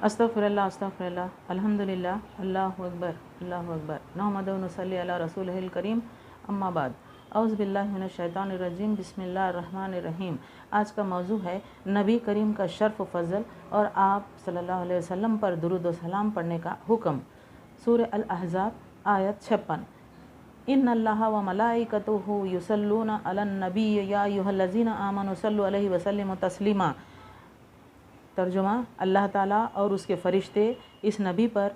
अस्तगफिरुल्लाह अल्हम्दुलिल्लाह अल्लाहु अकबर नहमदु व नसल्ली अला रसूलिहिल करीम अम्मा बाद औज़ु बिल्लाहि मिनश शैतानिर रजीम बिस्मिल्लाहिर रहमानिर रहीम। आज का मौजू है नबी करीम का शर्फ़ फ़ज़ल और आप सल्लल्लाहु अलैहि वसल्लम पर दुरूद व सलाम पढ़ने का हुक्म। सूरह अल अहज़ाब आयत 56। इन्नल्लाहा व मलाइकतुहु युसल्लूना अलन नबी या अय्युहल्लज़ीना आमनु सल्लु अलैहि व सल्लिमु तस्लीमा। तर्जुमा, अल्लाह ताला और उसके फ़रिश्ते इस नबी पर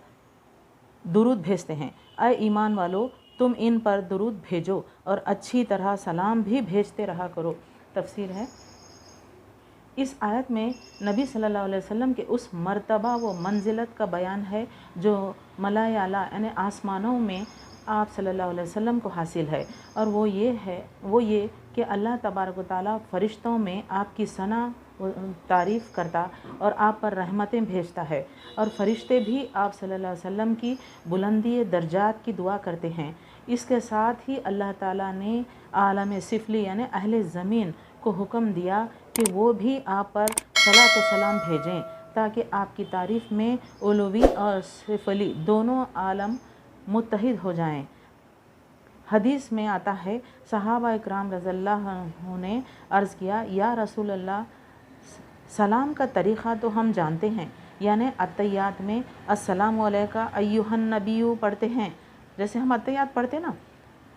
दुरूद भेजते हैं। ऐ ईमान वालो, तुम इन पर दुरूद भेजो और अच्छी तरह सलाम भी भेजते रहा करो। तफसीर है, इस आयत में नबी सल्लल्लाहु अलैहि वसल्लम के उस मर्तबा व मंजिलत का बयान है जो मलाए आला यानी आसमानों में आप सल्लल्लाहु अलैहि वसल्लम को हासिल है। और वो ये कि अल्लाह तबारक व तआला फ़रिश्तों में आपकी सना तारीफ़ करता और आप पर रहमतें भेजता है, और फ़रिश्ते भी आप सल्लल्लाहु अलैहि वसल्लम की बुलंदी दर्जात की दुआ करते हैं। इसके साथ ही अल्लाह ताला ने आलम सिफली यानी अहले ज़मीन को हुक्म दिया कि वो भी आप पर सलात व सलाम भेजें ताकि आपकी तारीफ़ में उलवी और सिफली दोनों आलम मुत्तहिद हो जाएं। हदीस में आता है, सहाबा इकराम रज़ियल्लाहु अन्हुम ने अर्ज़ किया, या रसूल अल्लाह, सलाम का तरीक़ा तो हम जानते हैं, यानी अत्तहियात में अस्सलामु अलैका अय्युहन नबिय्यु पढ़ते हैं। जैसे हम अत्तहियात पढ़ते ना,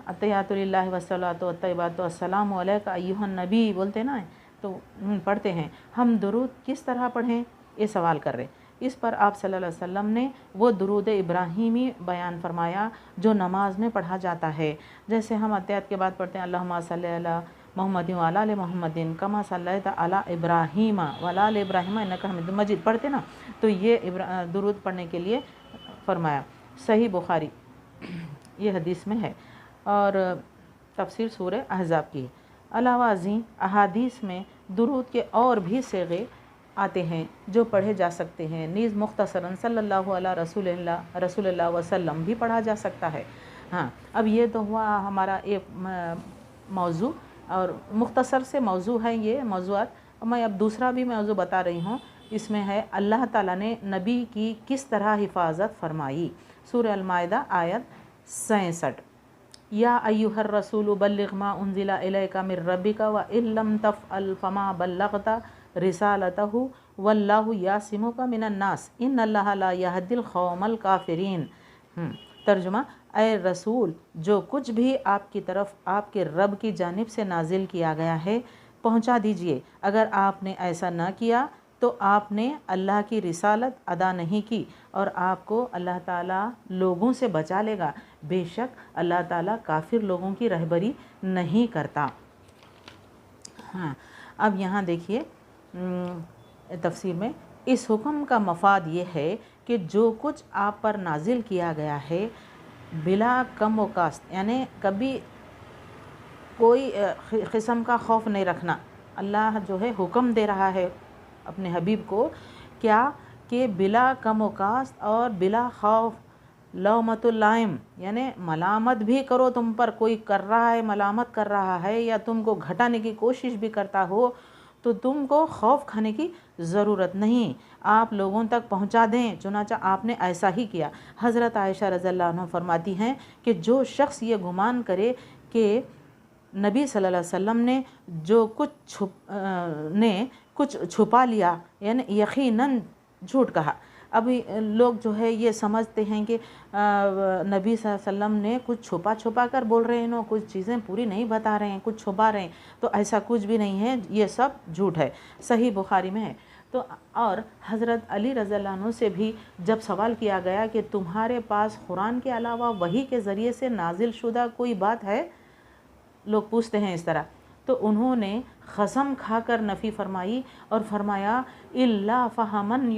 अत्तहियातु लिल्लाहि वस्सलातु वत्तय्यिबातु अस्सलामु अलैका अय्युहन नबी बोलते ना, तो पढ़ते हैं। हम दुरूद किस तरह पढ़ें, ये सवाल कर रहे। इस पर आप सल्लल्लाहु अलैहि वसल्लम ने वो दुरूद इब्राहीमी बयान फरमाया जो नमाज में पढ़ा जाता है। जैसे हम अत्तहियात के बाद पढ़ते हैं, अल्लाहुम्मा सल्लि अला मोहम्मदिन व अला आलि मोहम्मदिन कमा सल्लैता अला इब्राहीम व अला आलि इब्राहीम इन्नका हमीदुम मजीद पढ़ते ना, तो ये दुरूद पढ़ने के लिए फरमाया। सही बुखारी ये हदीस में है। और तफसीर सूरह अहज़ाब की अलावा अज़ीं अहादीस में दुरूद के और भी सेगे आते हैं जो पढ़े जा सकते हैं। नीज़ मुख्तसरन सल्लल्लाहु अला रसूलिल्लाह वसल्लम भी पढ़ा जा सकता है। हाँ, अब ये तो हुआ हमारा एक मौजू, और मुख्तसर से मौजू है ये मौजूआत। मैं अब दूसरा भी मौजू बता रही हूँ। इसमें है अल्लाह ताला ने नबी की किस तरह हिफाजत फरमाई। सूरह अल माइदा आयत 66। या अय्युहर रसूल बल्लिग मा उन्ज़िला इलैका मिर रब्बिका व इल्लम तफ़अल फमा बल्लग़ता रिसालतहु वल्लाहु यासिमुका मिनन नास इन्नल्लाहा ला यहदिल क़ौमल काफ़िरीन। तर्जुमा, ऐ रसूल, जो कुछ भी आपकी तरफ आपके रब की जानिब से नाजिल किया गया है पहुंचा दीजिए। अगर आपने ऐसा न किया तो आपने अल्लाह की रिसालत अदा नहीं की और आपको अल्लाह ताला लोगों से बचा लेगा। बेशक अल्लाह ताला काफिर लोगों की रहबरी नहीं करता। हाँ, अब यहाँ देखिए तफसीर में इस हुक्म का मफाद ये है कि जो कुछ आप पर नाजिल किया गया है बिला कम व कास्त, यानी कभी कोई किस्म का खौफ नहीं रखना। अल्लाह जो है हुक्म दे रहा है अपने हबीब को, क्या कि बिला कम व कास्त और बिला खौफ लौमतुल लाइम, यानी मलामत भी करो तुम पर कोई कर रहा है, मलामत कर रहा है या तुमको घटाने की कोशिश भी करता हो तो तुमको खौफ खाने की ज़रूरत नहीं, आप लोगों तक पहुंचा दें। चुनाचा आपने ऐसा ही किया। हज़रत आयशा रज़ियल्लाहु अन्हा फरमाती हैं कि जो शख्स ये गुमान करे कि नबी सल्लल्लाहु अलैहि वसल्लम ने जो कुछ छुपा लिया, यानी यकीनन झूठ कहा। अभी लोग जो है ये समझते हैं कि नबी सल्लल्लाहु अलैहि वसल्लम ने कुछ छुपा कर बोल रहे हैं, कुछ चीज़ें पूरी नहीं बता रहे हैं, कुछ छुपा रहे हैं, तो ऐसा कुछ भी नहीं है, ये सब झूठ है। सही बुखारी में है। तो और हज़रत अली रज़ियल्लाहु अन्हु से भी जब सवाल किया गया कि तुम्हारे पास कुरान के अलावा वही के ज़रिए से नाजिल शुदा कोई बात है, लोग पूछते हैं इस तरह, तो उन्होंने कसम खाकर नफ़ी फरमाई और फरमाया, इल्ला फ़हमन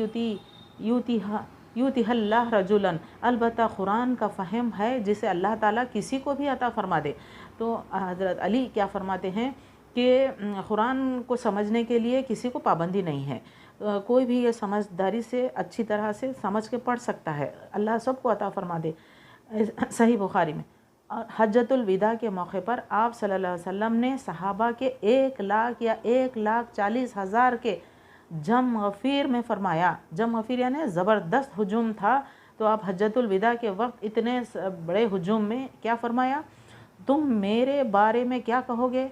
यूतिहल्लाह रजुलन, अलबत्ता कुरान का फ़हम है जिसे अल्लाह ताला किसी को भी अता फरमा दे। तो हज़रत अली क्या फरमाते हैं कि कुरान को समझने के लिए किसी को पाबंदी नहीं है, कोई भी ये समझदारी से अच्छी तरह से समझ के पढ़ सकता है, अल्लाह सबको अता फरमा दे। सही बुखारी में। और हज्जतुल विदा के मौके पर आप सल्लल्लाहु अलैहि वसल्लम ने सहाबा के 1 लाख या 1,40,000 के जम गफ़ीर में फरमाया, जम गफ़ीर यानी ज़बरदस्त हुजूम था, तो आप हज्जतुल विदा के वक्त इतने बड़े हुजूम में क्या फरमाया, तुम मेरे बारे में क्या कहोगे।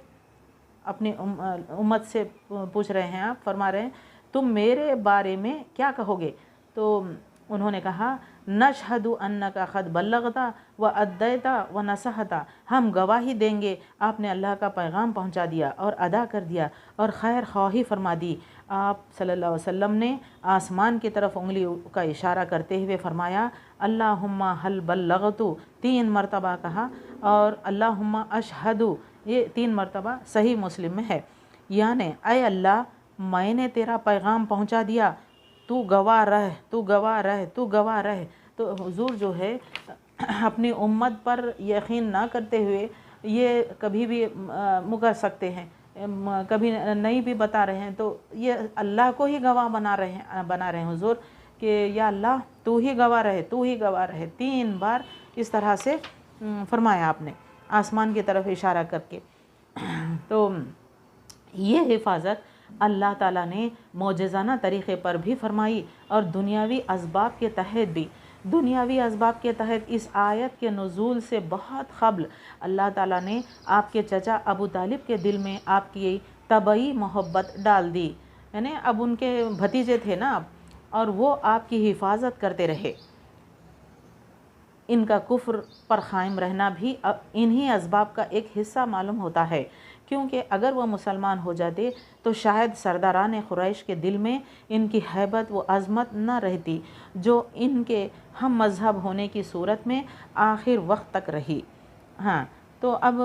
अपनी उम्मत से पूछ रहे हैं आप, फरमा रहे हैं तुम मेरे बारे में क्या कहोगे। तो उन्होंने कहा नशहदु अन्नका क़द बल्लग़ता व अद्दैता व नसहता, हम गवाही देंगे आपने अल्लाह का पैगाम पहुंचा दिया और अदा कर दिया और खैर ख्वाही फरमा दी। आप सल्लल्लाहु अलैहि वसल्लम ने आसमान की तरफ उंगली का इशारा करते हुए फरमाया अल्लाहुम्मा हल बल्लग़तु, 3 मरतबा कहा, और अल्लाहुम्मा अशहदु, ये 3 मरतबा सही मुस्लिम में है। यानी ऐ अल्लाह, मैंने तेरा पैगाम पहुंचा दिया, तू गवाह रह, तू गवाह रह, तू गवाह रह। तो हुजूर जो है अपनी उम्मत पर यकीन ना करते हुए ये कभी भी मुकर सकते हैं, कभी नहीं भी बता रहे हैं, तो ये अल्लाह को ही गवाह बना रहे हैं हुजूर कि या अल्लाह तू ही गवाह रहे, तू ही गवाह रहे। 3 बार इस तरह से फरमाया आपने आसमान की तरफ इशारा करके। तो ये हिफाजत अल्लाह ताला ने मौजज़ाना तरीक़े पर भी फरमाई और दुनियावी असबाब के तहत भी। दुनियावी असबाब के तहत इस आयत के नुज़ूल से बहुत क़ब्ल अल्लाह ताला ने आपके चचा अबू तालिब के दिल में आपकी तबई मोहब्बत डाल दी, यानी अब उनके भतीजे थे ना आप, और वो आपकी हिफाजत करते रहे। इनका कुफ्र पर क़ायम रहना भी इन्हीं असबाब का एक हिस्सा मालूम होता है, क्योंकि अगर वह मुसलमान हो जाते तो शायद सरदारान क़ुरैश के दिल में इनकी हैबत व अज़मत न रहती जो इनके हम मज़हब होने की सूरत में आखिर वक्त तक रही। हाँ, तो अब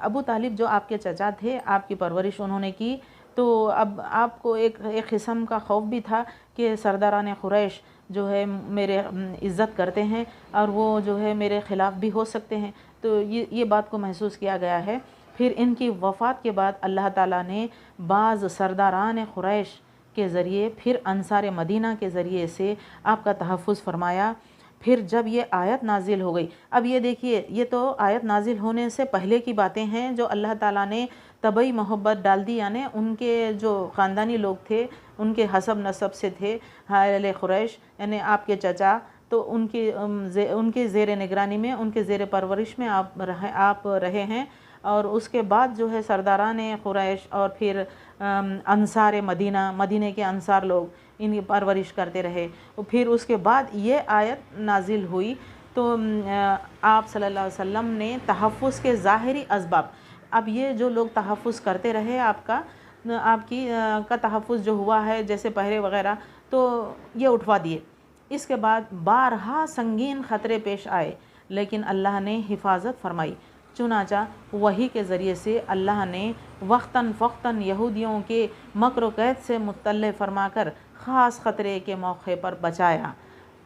अबू तालिब जो आपके चचा थे, आपकी परवरिश उन्होंने की, तो अब आपको एक किस्म का खौफ भी था कि सरदारान क़ुरैश जो है मेरे इज़्ज़त करते हैं और वो जो है मेरे ख़िलाफ़ भी हो सकते हैं। तो ये बात को महसूस किया गया है। फिर इनकी वफ़ात के बाद अल्लाह ताला ने बाज़ सरदारान क़ुरैश के ज़रिए, फिर अंसार मदीना के ज़रिए से आपका तहफ़्फ़ुज़ फ़रमाया। फिर जब ये आयत नाजिल हो गई, अब ये देखिए, ये तो आयत नाजिल होने से पहले की बातें हैं जो अल्लाह ताला ने तबई मोहब्बत डाल दी, यानी उनके जो ख़ानदानी लोग थे, उनके हसब नसब से थे अहले क़ुरैश, यानी आपके चचा, तो उनके ज़ेर निगरानी में, उनके ज़ेर परवरिश में आप रहे हैं। और उसके बाद जो है सरदारान क़ुरैश और फिर अंसार मदीने के अंसार लोग इनकी परवरिश करते रहे। फिर उसके बाद ये आयत नाजिल हुई, तो आप सल्लल्लाहु अलैहि वसल्लम ने तहफ़्फ़ुज़ के ज़ाहिरी असबाब, अब ये जो लोग तहफ़्फ़ुज़ करते रहे आपकी का तहफ़्फ़ुज़ जो हुआ है जैसे पहरे वग़ैरह, तो ये उठवा दिए। इसके बाद बारहा संगीन ख़तरे पेश आए, लेकिन अल्लाह ने हिफाजत फरमाई। चुनाचा वही के ज़रिए से अल्लाह ने वक्तन फ़क्तन यहूदियों के मकर व कैद से मुत्तल्ले फरमाकर ख़ास ख़तरे के मौके पर बचाया।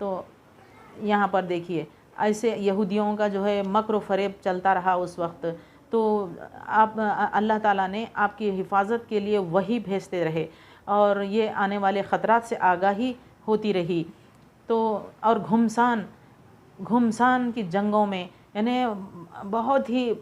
तो यहाँ पर देखिए, ऐसे यहूदियों का जो है मकर व फ़रेब चलता रहा उस वक्त, तो आप अल्लाह ताला ने आपकी हिफाजत के लिए वही भेजते रहे और ये आने वाले ख़तरात से आगाही होती रही। तो और घुमसान की जंगों में, यानी बहुत ही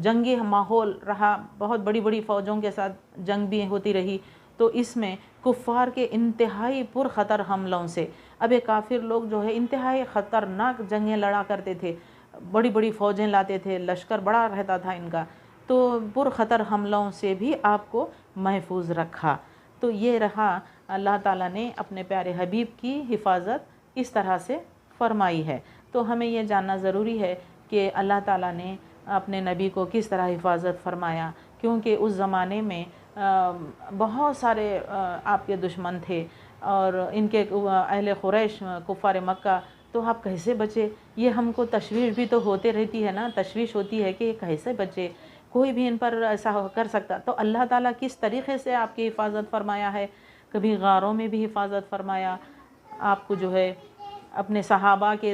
जंगी माहौल रहा, बहुत बड़ी बड़ी फ़ौजों के साथ जंग भी होती रही। तो इसमें कुफ़ार के इंतहाई पुरख़तर हमलों से, अब ये काफिर लोग जो है इंतहाई ख़तरनाक जंगें लड़ा करते थे, बड़ी बड़ी फ़ौजें लाते थे, लश्कर बड़ा रहता था इनका, तो पुरख़तर हमलों से भी आपको महफूज रखा। तो ये रहा, अल्लाह ताला ने अपने प्यारे हबीब की हिफाजत इस तरह से फरमाई है। तो हमें ये जानना ज़रूरी है कि अल्लाह ताला ने अपने नबी को किस तरह हिफाजत फरमाया, क्योंकि उस ज़माने में बहुत सारे आपके दुश्मन थे और इनके अहले क़ुरैश कुफ़ार मक्का, तो आप कैसे बचे, ये हमको तशवीश भी तो होते रहती है ना, तशवीश होती है कि कैसे बचे, कोई भी इन पर ऐसा कर सकता। तो अल्लाह ताला किस तरीक़े से आपकी हिफाजत फरमाया है, कभी गारों में भी हिफाजत फरमाया, आपको जो है अपने सहाबा के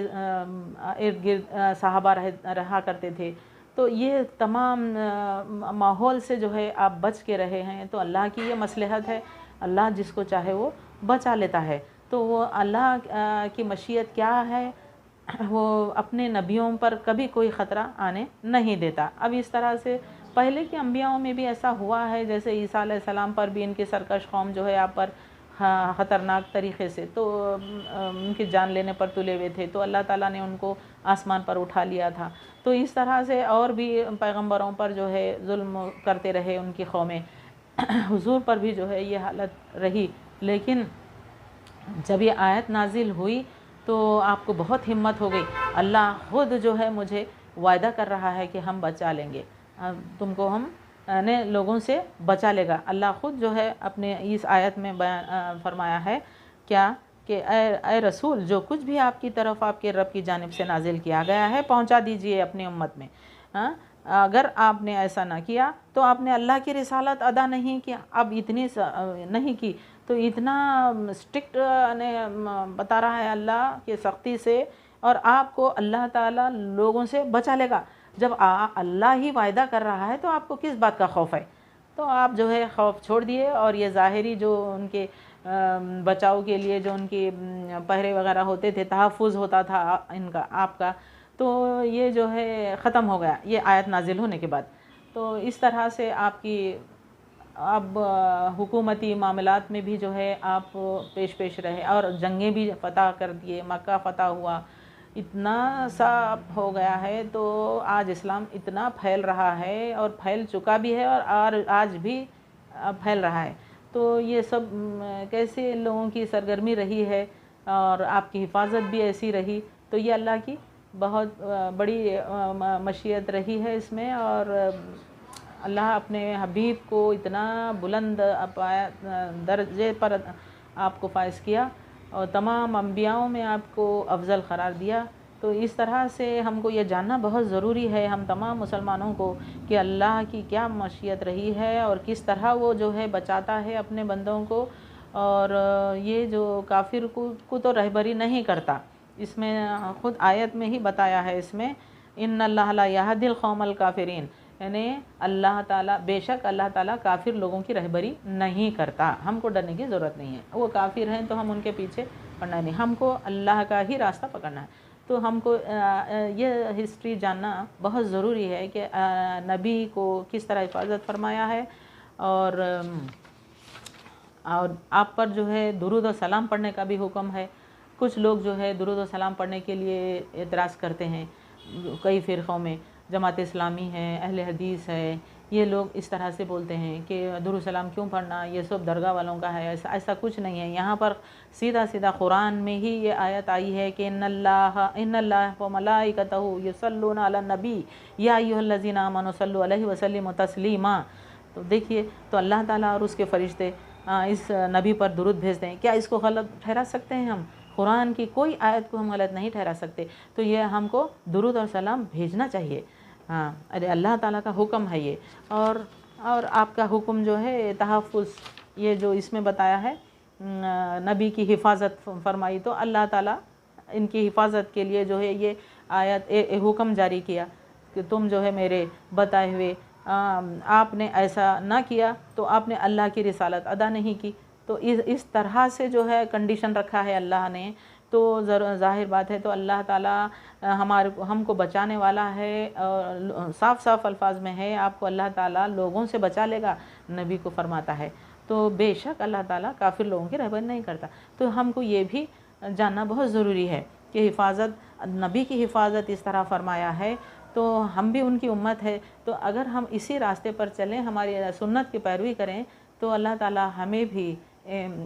इर्द गिर्द सहाबा रहा करते थे, तो ये तमाम माहौल से जो है आप बच के रहे हैं। तो अल्लाह की ये मसलहत है, अल्लाह जिसको चाहे वो बचा लेता है। तो वो अल्लाह की मशीयत क्या है, वो अपने नबियों पर कभी कोई ख़तरा आने नहीं देता। अब इस तरह से پہلے کے انبیاؤں میں بھی ایسا ہوا ہے، جیسے عیسیٰ علیہ السلام پر بھی ان کی سرکش قوم جو ہے آپ پر خطرناک طریقے سے تو ان کی جان لینے پر تلے ہوئے تھے، تو اللہ تعالیٰ نے ان کو آسمان پر اٹھا لیا تھا۔ تو اس طرح سے اور بھی پیغمبروں پر جو ہے ظلم کرتے رہے ان کی قومیں، حضور پر بھی جو ہے یہ حالت رہی، لیکن جب یہ آیت نازل ہوئی تو آپ کو بہت ہمت ہو گئی۔ اللہ خود جو ہے مجھے وعدہ کر رہا ہے کہ ہم بچا لیں گے، تم کو ہم نے لوگوں سے بچا لے گا۔ اللہ خود جو ہے اپنے اس آیت میں بیان فرمایا ہے کیا کہ اے رسول، جو کچھ بھی آپ کی طرف آپ کے رب کی جانب سے نازل کیا گیا ہے پہنچا دیجئے اپنی امت میں۔ اگر آپ نے ایسا نہ کیا تو آپ نے اللہ کی رسالت ادا نہیں کیا، اب اتنی نہیں کی تو اتنا اسٹرکٹ بتا رہا ہے اللہ کی سختی سے، اور آپ کو اللہ تعالیٰ لوگوں سے بچا لے گا۔ جب اللہ ہی وعدہ کر رہا ہے تو آپ کو کس بات کا خوف ہے؟ تو آپ جو ہے خوف چھوڑ دیے، اور یہ ظاہری جو ان کے بچاؤ کے لیے جو ان کی پہرے وغیرہ ہوتے تھے، تحفظ ہوتا تھا ان کا آپ کا، تو یہ جو ہے ختم ہو گیا یہ آیت نازل ہونے کے بعد۔ تو اس طرح سے آپ کی اب حکومتی معاملات میں بھی جو ہے آپ پیش رہے، اور جنگیں بھی فتح کر دیے، مکہ فتح ہوا، اتنا سا ہو گیا ہے۔ تو آج اسلام اتنا پھیل رہا ہے، اور پھیل چکا بھی ہے، اور آج بھی پھیل رہا ہے۔ تو یہ سب کیسے لوگوں کی سرگرمی رہی ہے، اور آپ کی حفاظت بھی ایسی رہی، تو یہ اللہ کی بہت بڑی مشیت رہی ہے اس میں۔ اور اللہ اپنے حبیب کو اتنا بلند درجے پر آپ کو فائز کیا، اور تمام انبیاؤں میں آپ کو افضل قرار دیا۔ تو اس طرح سے ہم کو یہ جاننا بہت ضروری ہے، ہم تمام مسلمانوں کو، کہ اللہ کی کیا مشیت رہی ہے، اور کس طرح وہ جو ہے بچاتا ہے اپنے بندوں کو، اور یہ جو کافر کو تو رہبری نہیں کرتا۔ اس میں خود آیت میں ہی بتایا ہے، اس میں ان اللہ لا یہدی القوم الکافرین، یعنی اللہ تعالیٰ، بے شک اللہ تعالیٰ کافر لوگوں کی رہبری نہیں کرتا۔ ہم کو ڈرنے کی ضرورت نہیں ہے، وہ کافر ہیں تو ہم ان کے پیچھے پڑنا نہیں، ہم کو اللہ کا ہی راستہ پکڑنا ہے۔ تو ہم کو یہ ہسٹری جاننا بہت ضروری ہے کہ نبی کو کس طرح حفاظت فرمایا ہے، اور آپ پر جو ہے درود و سلام پڑھنے کا بھی حکم ہے۔ کچھ لوگ جو ہے درود و سلام پڑھنے کے لیے اعتراض کرتے ہیں، کئی فرقوں میں، جماعت اسلامی ہے، اہل حدیث ہے، یہ لوگ اس طرح سے بولتے ہیں کہ درود و سلام کیوں پڑھنا، یہ سب درگاہ والوں کا ہے۔ ایسا کچھ نہیں ہے، یہاں پر سیدھا قرآن میں ہی یہ آیت آئی ہے کہ ان اللہ و ملائکتہ یصلون علی النبی یا ایھا الذین آمنوا صلوا علیہ وسلموا تسلیما۔ تو دیکھیے، تو اللہ تعالیٰ اور اس کے فرشتے اس نبی پر درود بھیجتے ہیں، کیا اس کو غلط ٹھہرا سکتے ہیں ہم؟ قرآن کی کوئی آیت کو ہم غلط نہیں ٹھہرا سکتے، تو یہ ہم کو درود اور سلام بھیجنا چاہیے۔ ارے اللہ تعالیٰ کا حکم ہے یہ، اور آپ کا حکم جو ہے تحفظ، یہ جو اس میں بتایا ہے نبی کی حفاظت فرمائی، تو اللہ تعالیٰ ان کی حفاظت کے لیے جو ہے یہ آیت حکم جاری کیا کہ تم جو ہے میرے بتائے ہوئے آپ نے ایسا نہ کیا تو آپ نے اللہ کی رسالت ادا نہیں کی۔ تو اس طرح سے جو ہے کنڈیشن رکھا ہے اللہ نے، تو ظاہر بات ہے تو اللہ تعالیٰ ہم کو بچانے والا ہے، صاف الفاظ میں ہے، آپ کو اللہ تعالیٰ لوگوں سے بچا لے گا، نبی کو فرماتا ہے۔ تو بے شک اللہ تعالیٰ کافر لوگوں کی رہبری نہیں کرتا۔ تو ہم کو یہ بھی جاننا بہت ضروری ہے کہ نبی کی حفاظت اس طرح فرمایا ہے، تو ہم بھی ان کی امت ہے، تو اگر ہم اسی راستے پر چلیں، ہماری سنت کی پیروی کریں، تو اللہ تعالیٰ ہمیں بھی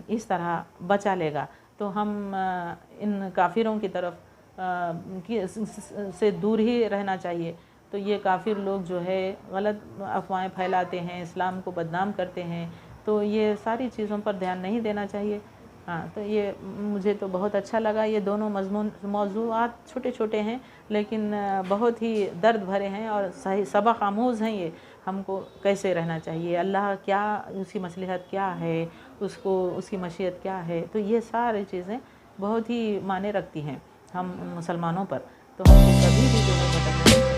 اس طرح بچا لے گا۔ تو ہم ان کافروں کی طرف سے دور ہی رہنا چاہیے۔ تو یہ کافر لوگ جو ہے غلط افواہیں پھیلاتے ہیں، اسلام کو بدنام کرتے ہیں، تو یہ ساری چیزوں پر دھیان نہیں دینا چاہیے۔ تو یہ مجھے تو بہت اچھا لگا، یہ دونوں موضوعات چھوٹے ہیں لیکن بہت ہی درد بھرے ہیں، اور صحیح سبق آموز ہیں۔ یہ ہم کو کیسے رہنا چاہیے، اللہ کیا، اس کی مصلحت کیا ہے، اس کی مشیت کیا ہے، تو یہ ساری چیزیں بہت ہی معنی رکھتی ہیں ہم مسلمانوں پر۔ تو ہم کو کبھی بھی جو ہے